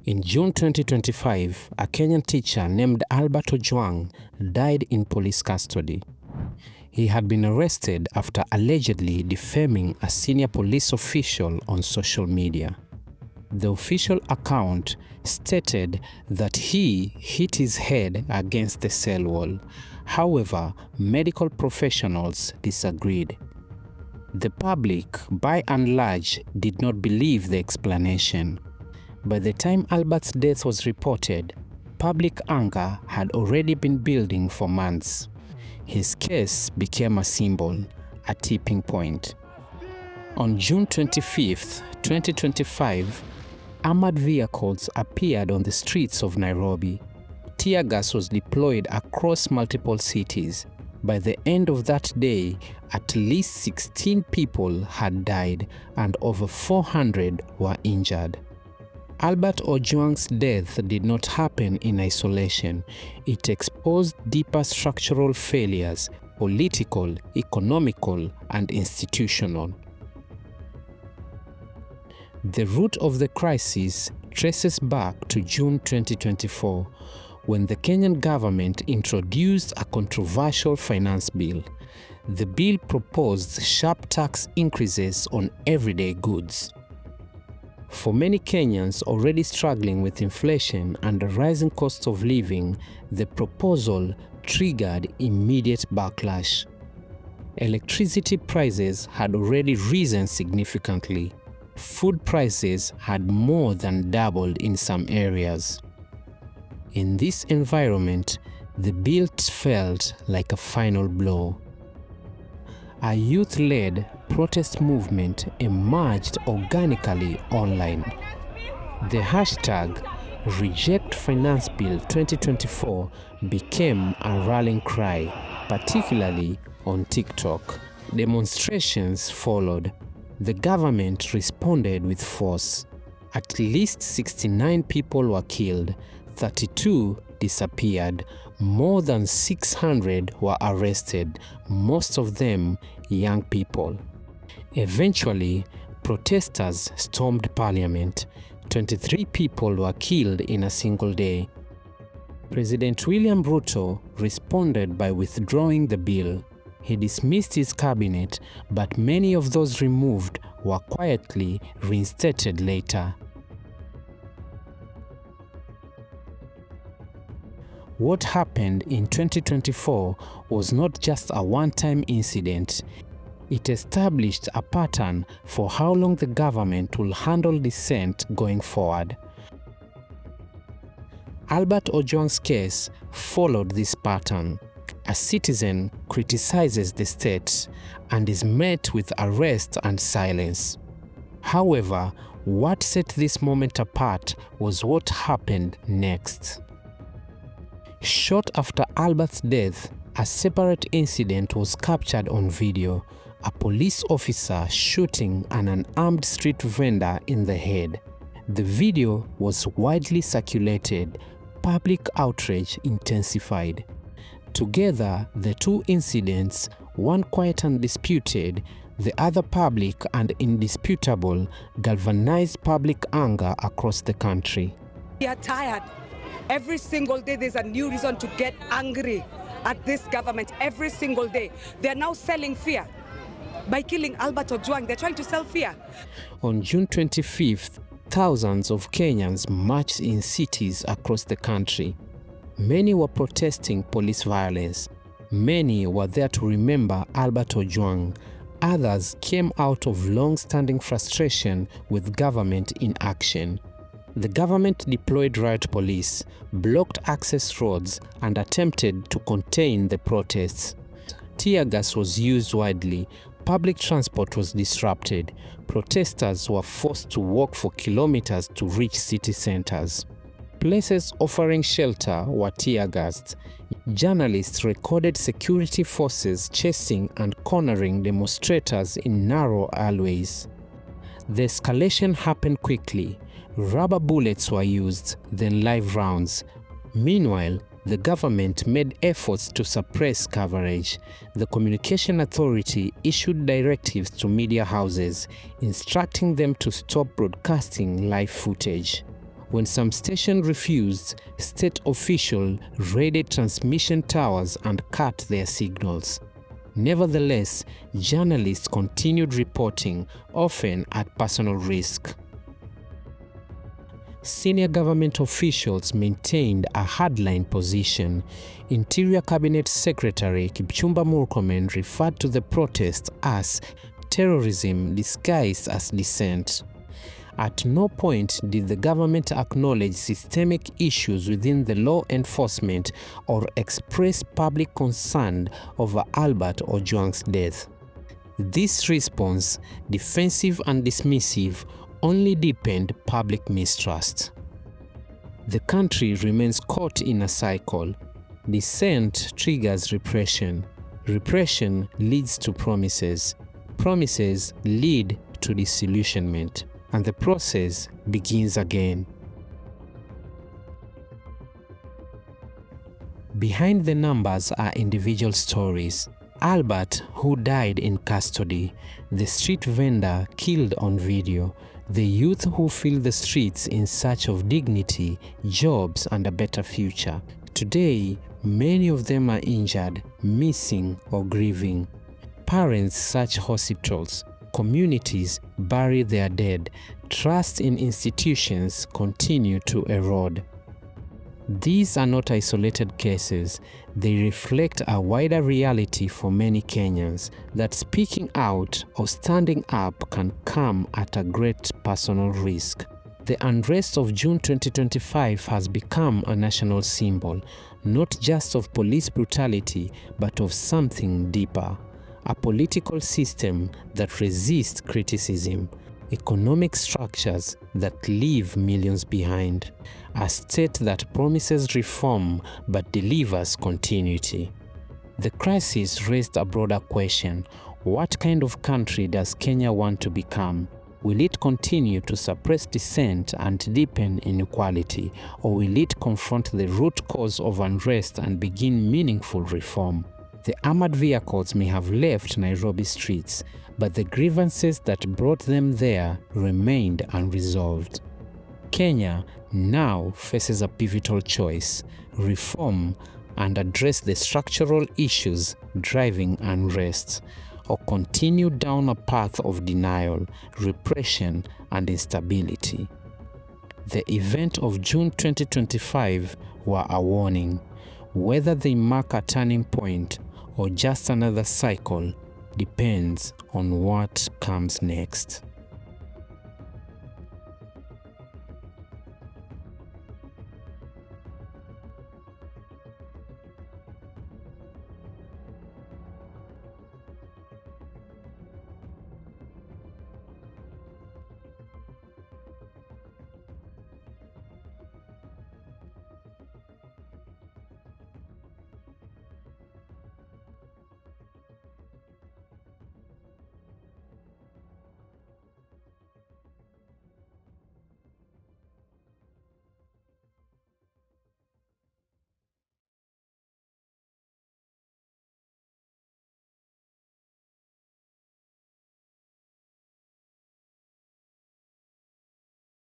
In June 2025, a Kenyan teacher named Albert Ojwang died in police custody. He had been arrested after allegedly defaming a senior police official on social media. The official account stated that he hit his head against the cell wall. However, medical professionals disagreed. The public, by and large, did not believe the explanation. By the time Albert's death was reported, public anger had already been building for months. His case became a symbol, a tipping point. On June 25, 2025, armored vehicles appeared on the streets of Nairobi. Tear gas was deployed across multiple cities. By the end of that day, at least 16 people had died and over 400 were injured. Albert Ojwang's death did not happen in isolation. It exposed deeper structural failures, political, economical, and institutional. The root of the crisis traces back to June 2024, when the Kenyan government introduced a controversial finance bill. The bill proposed sharp tax increases on everyday goods. For many Kenyans already struggling with inflation and the rising cost of living, the proposal triggered immediate backlash. Electricity prices had already risen significantly. Food prices had more than doubled in some areas. In this environment, the bill felt like a final blow. A youth-led protest movement emerged organically online. The hashtag #RejectFinanceBill2024 became a rallying cry, particularly on TikTok. Demonstrations followed. The government responded with force. At least 69 people were killed, 32 disappeared, more than 600 were arrested, most of them young people. Eventually, protesters stormed parliament. 23 people were killed in a single day. President William Ruto responded by withdrawing the bill. He dismissed his cabinet, but many of those removed were quietly reinstated later. What happened in 2024 was not just a one-time incident. It established a pattern for how long the government will handle dissent going forward. Albert Ojwang's case followed this pattern. A citizen criticizes the state and is met with arrest and silence. However, what set this moment apart was what happened next. Short after Albert's death, a separate incident was captured on video, a police officer shooting an unarmed street vendor in the head. The video was widely circulated. Public outrage intensified. Together, the two incidents, one quiet and disputed, the other public and indisputable, galvanized public anger across the country. We are tired. Every single day there's a new reason to get angry at this government. Every single day. They're now selling fear. By killing Albert Ojwang, they're trying to sell fear. On June 25th, thousands of Kenyans marched in cities across the country. Many were protesting police violence. Many were there to remember Albert Ojwang. Others came out of long-standing frustration with government inaction. The government deployed riot police, blocked access roads, and attempted to contain the protests. Tear gas was used widely. Public transport was disrupted. Protesters were forced to walk for kilometers to reach city centers. Places offering shelter were tear-gassed. Journalists recorded security forces chasing and cornering demonstrators in narrow alleyways. The escalation happened quickly. Rubber bullets were used, then live rounds. Meanwhile, the government made efforts to suppress coverage. The Communication Authority issued directives to media houses, instructing them to stop broadcasting live footage. When some station refused, state officials raided transmission towers and cut their signals. Nevertheless, journalists continued reporting, often at personal risk. Senior government officials maintained a hardline position. Interior Cabinet Secretary Kipchumba Murkomen referred to the protest as terrorism disguised as dissent. At no point did the government acknowledge systemic issues within the law enforcement or express public concern over Albert Ojwang's death. This response, defensive and dismissive, only deepened public mistrust. The country remains caught in a cycle. Dissent triggers repression. Repression leads to promises. Promises lead to disillusionment. And the process begins again. Behind the numbers are individual stories. Albert, who died in custody, the street vendor killed on video, the youth who fill the streets in search of dignity, jobs, and a better future. Today, many of them are injured, missing, or grieving. Parents search hospitals. Communities bury their dead. Trust in institutions continue to erode. These are not isolated cases. They reflect a wider reality for many Kenyans, that speaking out or standing up can come at a great personal risk. The unrest of June 2025 has become a national symbol, not just of police brutality, but of something deeper. A political system that resists criticism, economic structures that leave millions behind, a state that promises reform but delivers continuity. The crisis raised a broader question: what kind of country does Kenya want to become? Will it continue to suppress dissent and deepen inequality, or will it confront the root cause of unrest and begin meaningful reform? The armored vehicles may have left Nairobi streets, but the grievances that brought them there remained unresolved. Kenya now faces a pivotal choice: reform and address the structural issues driving unrest, or continue down a path of denial, repression, and instability. The events of June 2025 were a warning. Whether they mark a turning point or just another cycle depends on what comes next.